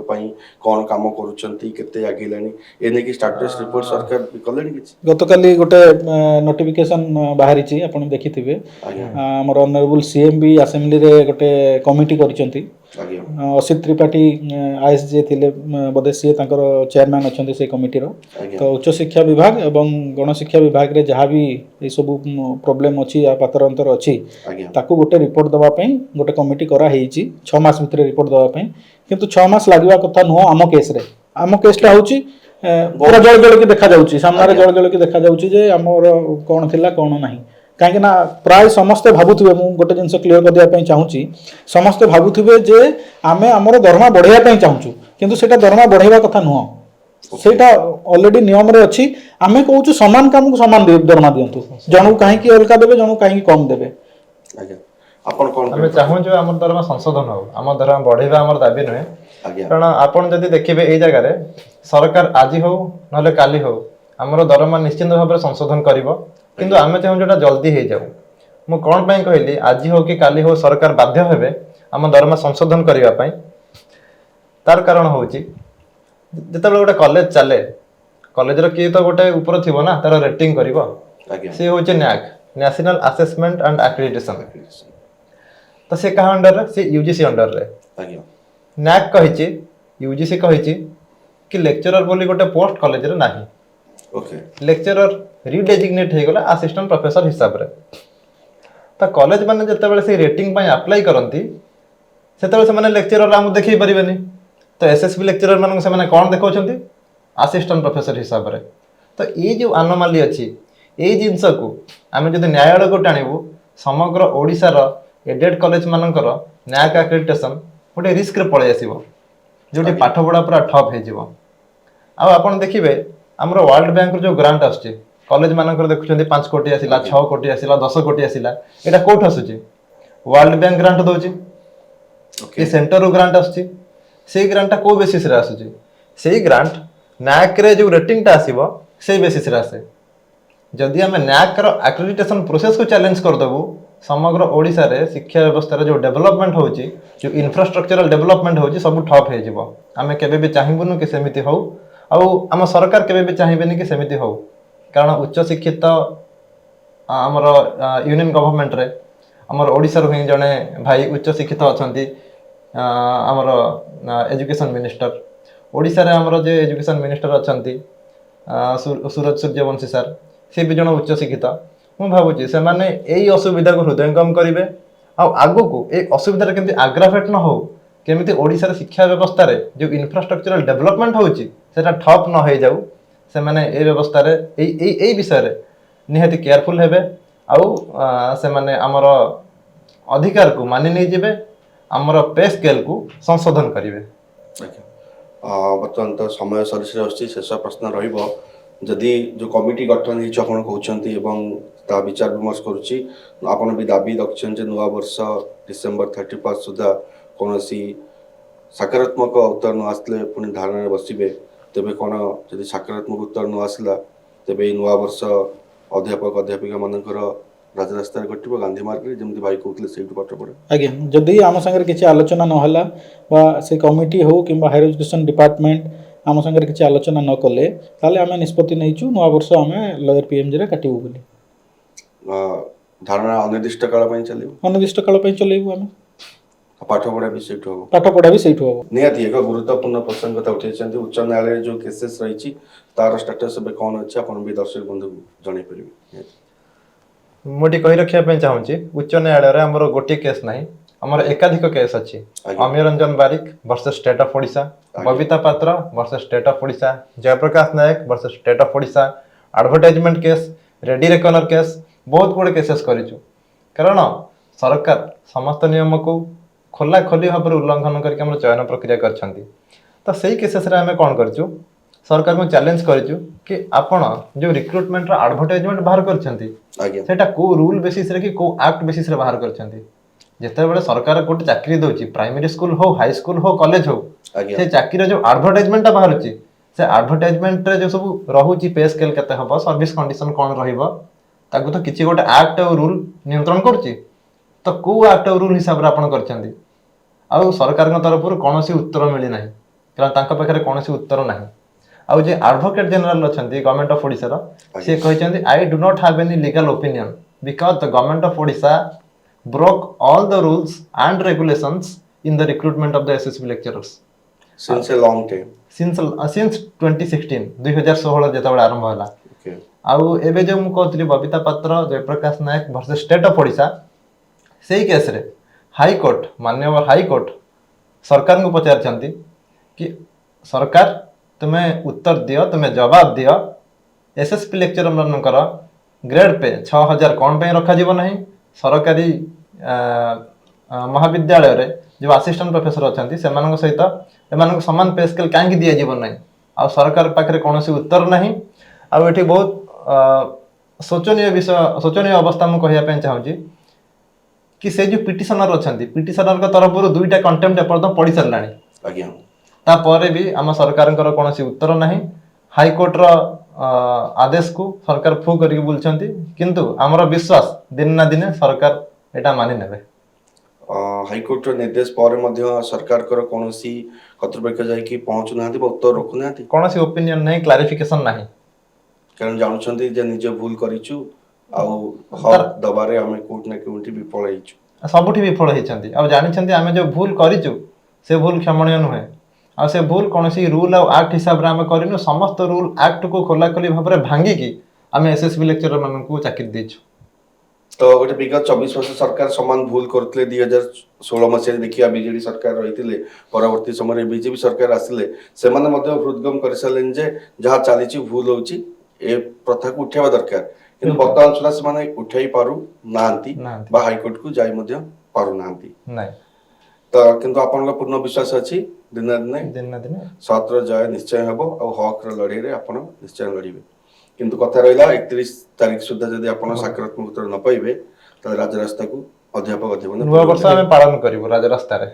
Speaker 2: कौन काम करूछंती केते आगिलानी ए नहीं कि स्टाटस रिपोर्ट सरकार कलेनी किछि
Speaker 3: गतकाली गोटे नोटिफिकेशन बाहरी छी आपण देखिथिबे हमर ऑनरेबल सीएम भी असेंबली रे गोटे कमिटी करिसंती असित त्रिपाठी आईएस जे थिले बदे सीए तांकर चेयरमैन अछंती से कमिटी रो तो उच्च शिक्षा विभाग एवं गण शिक्षा विभाग रे जहां भी ए सब प्रॉब्लम अछि या पातर अंतर अछि ताकू गोटे रिपोर्ट दवा पई गोटे कमिटी करा हेछि 6 मास भितर रिपोर्ट दवा पई किंतु 6 मास लागवा कथा नो आम केसटा होछि पूरा जळ जळ के देखा जाउछि सामने रे जळ जळ के देखा जाउछि जे हमर कोन थिला कोन नाही काहे ना प्राय समस्ते भाबुथिबे मु गोटे जिंस क्लियर कर दिया पई चाहूछि समस्ते भाबुथिबे जे आमे हमर दरमा बढ़िया पई चाहूछु किंतु सेटा दरमा बढ़ाइबा कथा नुह सेटा ऑलरेडी नियम रे अछि आमे कहूछु समान काम को समान दरमा दियंतु जणु काहे कि अलका देबे जणु काहे कि कम देबे
Speaker 2: आज्ञा आपण कोन
Speaker 1: आमे चाहूछु हमर दरमा संशोधन हो हमर दरमा बढ़ाइबा हमर दाबी नहे
Speaker 2: आज्ञा
Speaker 1: कारण आपण जदी देखिबे ए जगह रे सरकार आजि हो नले काली हो हमर दरमा निश्चित भाबरे संशोधन करिवो किंतु आमे चाहूँ जोटा जल्दी हो जाऊ मु कौन पाई कहली आज हो कि काली हो सरकार बाध्य हेबे आम दरमा संशोधन करिवा पाई तार कारण होची जेतेबेले गोटे कॉलेज चले कॉलेज रो की तो गोटे ऊपर थिबो ना तार रेटिंग करिवो से होचे NAAC National Assessment and Accreditation तो से कहा अंडर रे से यूजीसी अंडर रे नैक कहिची यूजीसी कहिची कि लेक्चरर बोली गोटे पोस्ट कॉलेज रे नाही
Speaker 2: ओके
Speaker 1: लेक्चरर रिडेजिग्नेट हे गला असिस्टेंट प्रोफेसर हिसाब रे त कॉलेज माने जतेबेले से रेटिंग पय अप्लाई करंती सेतेबेले से माने लेक्चरर हम देखै परिबेनी तो एसएसबी लेक्चरर माने से माने कोन देखौछंती असिस्टेंट प्रोफेसर हिसाब रे तो ए जो अनोमाली अछि ए जिंस को आमे जदि न्यायालय को टाणीबू समग्र ओडिसा रो एडेड कॉलेज मानकर न्याक एक्रेडिटेशन गोटे रिस्क रे पळे आसीबो जोटी पाठ पढा पूरा ठप हे जिवो आ आपण देखिबे हमरो वर्ल्ड बैंक जो ग्रांट आछे कॉलेज मानकर देखुछंती 5 कोटी आसिला 6 कोटी आसिला 10 कोटी आसिला एटा कोठ आसुची वर्ल्ड बैंक ग्रांट दोची ओके सेंटर ग्रांट आछी सेही ग्रांट को बेसिस रे आसुची सेही ग्रांट नैक रे जो रेटिंग ता आसीबो सेही बेसिस रे आसे जदि हमें नैक रो एक्रेडिटेशन प्रोसेस को चैलेंज कर देबो समग्र ओडिसा रे शिक्षा व्यवस्था रे जो डेवलपमेंट होची जो इंफ्रास्ट्रक्चरल डेवलपमेंट होची सब ठप हे जिवो हमें केबे भी चाहिबुनु कि सेमिति हो आउ आम सरकार केबे भी चाहिबेनी कि सेमिति हो कारण उच्च शिक्षित आमर यूनियन गवर्नमेंट रे आमर ओडिसा रो ही जने भाई उच्च शिक्षित अछंती आमर एजुकेशन मिनिस्टर ओडिसा रे आमर जे एजुकेशन मिनिस्टर अछंती सूरज सूर्यवंशी सर से भी जन उच्च शिक्षित मु भाबुची से माने एई असुविधा को हृदयंगम करिवे आ आगु को ए असुविधा रे केमति आग्रावेट न हो केमिति ओडिसा रे शिक्षा व्यवस्था रे जो इंफ्रास्ट्रक्चरल डेवलपमेंट होची सेटा ठप न हो जाऊ से माने ए व्यवस्था रे ए विषय रे निहाती केयरफुल हेबे आउ से माने हमर अधिकार को मानि नै जिवे हमर पे स्केल को संशोधन करिवे
Speaker 2: बर्तमान तो समय सरिश्र अछि शेष प्रश्न रहिबो जदि जो कमिटी गठन हे आपण कहउछंती एवं ता विचार विमर्श करूची आपण भी दाबी रखछन जे नवा वर्ष डिसेंबर 31 सुधा कोनोसी सकारात्मक उत्तर न आसले पुनि धारणा बसिबे तेबे कोन जदि सकारात्मक उत्तर न आसला तेबे नवा वर्ष अध्यापक अध्यापिका मानकर राजरास्ता घटिबो गांधी मार्ग रे जेमति भाई कहउतले सेटु पाठ पड़े
Speaker 3: आगे जदि आम संगे किछि आलोचना न हला बा से कमिटी हो किबा हायर एजुकेशन डिपार्टमेंट आम संगे किछि आलोचना न कले ताले आमे निष्पत्ति नैचु नवा वर्ष आमे लॉयर पीएमजी रे काटिबो बोली
Speaker 2: धारणा अनिर्दिष्ट काल पय चलेबो
Speaker 3: अनिर्दिष्ट काल पय चलेबो आमे
Speaker 2: पाठ पढ़ा भी सेठ हो
Speaker 3: पाठ पढ़ा भी सेठ हो
Speaker 2: निहाती एक गुरुत्वपूर्ण प्रसंग कथा उठेछंती उच्च न्यायालय जो केसेस रहिछि तार स्टेटस बे कोन अछि आपण भी दर्शक बंधु जणै परिबे
Speaker 1: मोटी कहि रखिया पे चाहूची उच्च न्यायालय रे हमर गोटी केस नाही हमर एकाधिक केस अछि Amiya Ranjan Barik versus State of Odisha Babita Patra versus State of Odisha Jayaprakash Nayak versus State of Odisha advertisement case ready reckoner case बहुत गुडे केसेस करिछु कारण सरकार समस्त नियम को खोला खोली भाव उल्लंघन करके हम चयन प्रक्रिया करछंती तो सही केसेस रे हमें कोन करछु सरकार को चैलेंज करिछु कि आपण जो रिक्रुटमेंट रो एडवर्टाइजमेंट बाहर करछंती
Speaker 2: आज्ञा
Speaker 1: सेटा को रूल बेसिस रे कि को एक्ट बेसिस रे बाहर करछंती जेते बेले सरकार गोटे चाकरी दउची प्राइमरी स्कूल हो हाई स्कूल हो कॉलेज हो
Speaker 2: आज्ञा
Speaker 1: से चाकरी जो एडवर्टाइजमेंट बाहर अछि से एडवर्टाइजमेंट रे जो सब रहुची पे स्केल केते हबो सर्विस कंडीशन कोन रहिबो ताकू तो किछि गोटे एक्ट और रूल नियंत्रण करछि तो को एक्ट और रूल हिसाब रे आपण करछंती आ सरकार तरफ कौन उत्तर मिली ना कारण पाखे कौन उत्तर ना आउ जे एडवोकेट जनरल अच्छा गवर्नमेंट ऑफ ओडिशा सी कहते आई do not have any legal opinion because the government of Odisha broke all the rules and regulations in the recruitment of the SSB lecturers
Speaker 2: since a long time
Speaker 1: since 2016 2016 जेतबेले आरंभ होला
Speaker 2: okay
Speaker 1: आउ एबे जो मु कहतली बबीता पात्र Jayaprakash Nayak versus State of Odisha सेही case रे high court माननीय हाई कोर्ट सरकार को पचार कि सरकार तुम्हें उत्तर दियो तुम्हें जवाब दियो एसएसपी लेक्चर मानकर ग्रेड पे 6000 कौन पे रखा जीव नहीं सरकारी महाविद्यालय रे जो असिस्टेंट प्रोफेसर अच्छा से सहित एम समान पे स्केल कहीं दि जीव नहीं आ सरकार पाखे कौन उत्तर नहीं आठ बहुत शोचनीय विषय शोचनीय अवस्था मुझे कहना चाहूँगी कि से जो पिटिशनर अच्छा पिटिशनर तरफ दुईटा कंटेम्प्ट एपर्तन पड़ सारा
Speaker 2: आज्ञा
Speaker 1: तापर भी आम सरकार कौन उत्तर ना हाईकोर्ट रो आदेश को सरकार फू कर बुलछंती किंतु आमर विश्वास दिन ना दिन सरकार एटा मानि नेबे
Speaker 2: हाईकोर्ट रो निर्देश पर मध्य सरकार कर कोनोसी कर्तृपक्ष जाई कि पहुंचु नांती बा उत्तर रखु नांती
Speaker 1: कौन ओपिनियन नहीं क्लारिफिकेशन नहीं
Speaker 2: कारण जानछंती जे निजे भूल करिछु आउ हक दबारे हमें कोर्ट ने कोठी विफल हेछु
Speaker 1: सबुठी विफल होइछंती आ जानिछंती आमे जो भूल करिछु से भूल क्षमणीय नुहे आ से भूल कोनोसी रूल आ एक्ट हिसाब रे आमे करिनु समस्त रूल एक्ट को खोला खोली भाव रे भांगी की आमे एसएसबी लेक्चरर मानन को चाकरी देछु
Speaker 2: तो गोटे विगत 24 वर्ष सरकार समान भूल करतले 2016 मसिया देखिया बीजेडी सरकार रहितिले परवर्ती समय बीजेपी सरकार आसिले सेमाने मध्ये हृदगम करिसलेन जे जहा चालीची भूल होची ए प्रथा को उठावा दरकार किंतु वर्तमान सुना सेमाने उठाई पारु नांती बा हाईकोर्ट को जाई मध्ये पारु नांती
Speaker 1: नहीं
Speaker 2: तो किंतु आपन पूर्ण विश्वास अछि दिन ना दिन छात्र जय निश्चय हबो और हक र लड़ाई रे आपन निश्चय लड़ीबे किंतु कथा रहिला 31 तारिख सुद्धा जदि आपन सकारात्मक उत्तर न पाइबे त राजरास्ता को अध्यापक अध्यापक
Speaker 1: नवा वर्ष आमे पालन करिवो राजरास्ता रे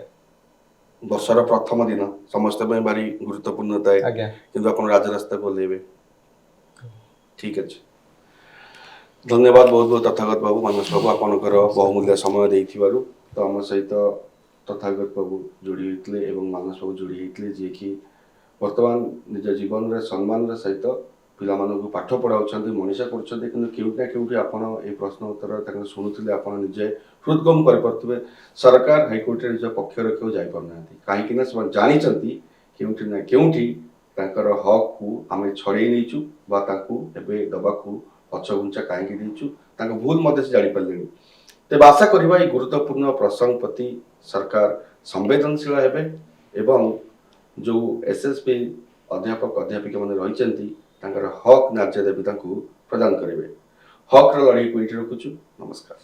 Speaker 2: वर्षर प्रथम दिन समस्त में भारी गुरुत्वपूर्ण थाए
Speaker 1: आज्ञा
Speaker 2: किंतु आपन राजरास्ता को लेबे ठीक अछि धन्यवाद बहुत बहुत तथागत बाबू मानस बाबू आपनकर बहुमूल्य समय देइथिबारु तो हम सहित तथागत बाबू जोड़ी होइतले एवं मानस बाबू जोड़ी होइतले जे कि वर्तमान निज जीवन रे सम्मान रे सहित पिला मानक पाठ पढ़ाउछन्ती मनीषा करछन्ती किंतु केउटा केउटी आपन ए प्रश्न उत्तर तक सुनुथिले आपन निजे हृदगम कर परतबे सरकार हाईकोर्ट रे निज पक्ष रखियो जाय परनांती काहे कि ना सब जानिछन्ती केउटी ना केउटी तांकर हक को आमे छड़ेई नेचु बा तांकू एबे दबाकू पछगुंचा काहे कि देचु तांक भूल मध्ये से जानि पल्लेनी ते आशा करबा ए गुरुत्वपूर्ण प्रसंग प्रति सरकार संवेदनशील हेबे एवं जो एसएसपी अध्यापक अध्यापिका माने रहिचन्ती तांकर हक न्याय देवी प्रदान करेंगे हक लड़ाई को ये रखुचु नमस्कार।